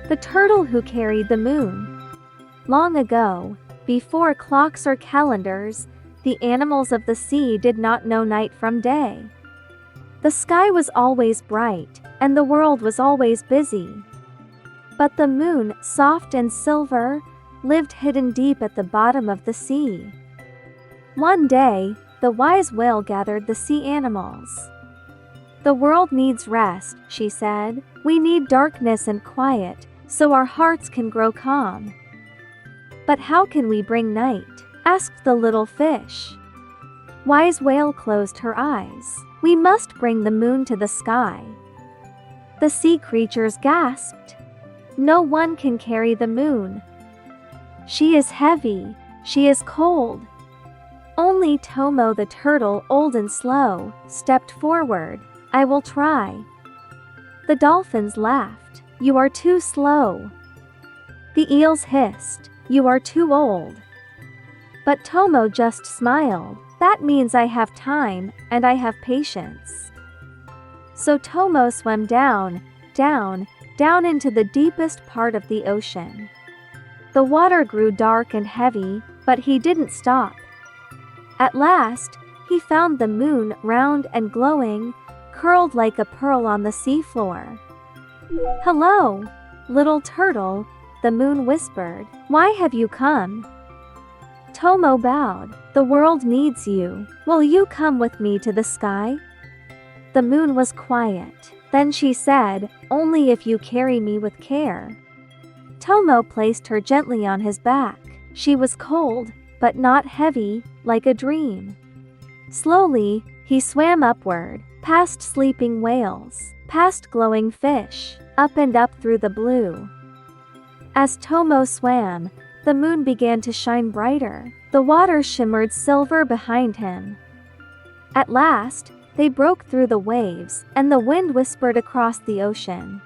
The turtle who carried the moon. Long ago, before clocks or calendars, the animals of the sea did not know night from day. The sky was always bright, and the world was always busy. But the moon, soft and silver, lived hidden deep at the bottom of the sea. One day, the wise whale gathered the sea animals. "The world needs rest," she said. "We need darkness and quiet, so our hearts can grow calm." "But how can we bring night?" asked the little fish. Wise whale closed her eyes. "We must bring the moon to the sky." The sea creatures gasped. "No one can carry the moon. She is heavy, she is cold." Only Tomo the turtle, old and slow, stepped forward. "I will try." The dolphins laughed. "You are too slow." The eels hissed. "You are too old." But Tomo just smiled. "That means I have time, and I have patience." So Tomo swam down, down, down into the deepest part of the ocean. The water grew dark and heavy, but he didn't stop. At last, he found the moon, round and glowing, curled like a pearl on the seafloor. "Hello, little turtle," the moon whispered. "Why have you come?" Tomo bowed. "The world needs you. Will you come with me to the sky?" The moon was quiet. Then she said, "Only if you carry me with care." Tomo placed her gently on his back. She was cold, but not heavy, like a dream. Slowly, he swam upward, past sleeping whales, past glowing fish, up and up through the blue. As Tomo swam, the moon began to shine brighter. The water shimmered silver behind him. At last, they broke through the waves, and the wind whispered across the ocean.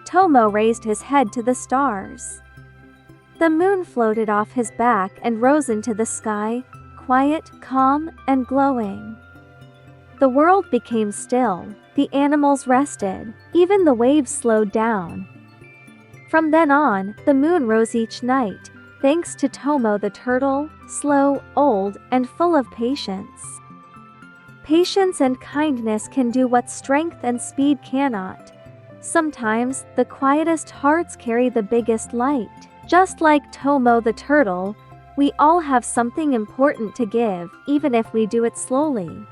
Tomo raised his head to the stars. The moon floated off his back and rose into the sky, quiet, calm, and glowing. The world became still, the animals rested, even the waves slowed down. From then on, the moon rose each night, thanks to Tomo the turtle, slow, old, and full of patience. Patience and kindness can do what strength and speed cannot. Sometimes, the quietest hearts carry the biggest light. Just like Tomo the turtle, we all have something important to give, even if we do it slowly.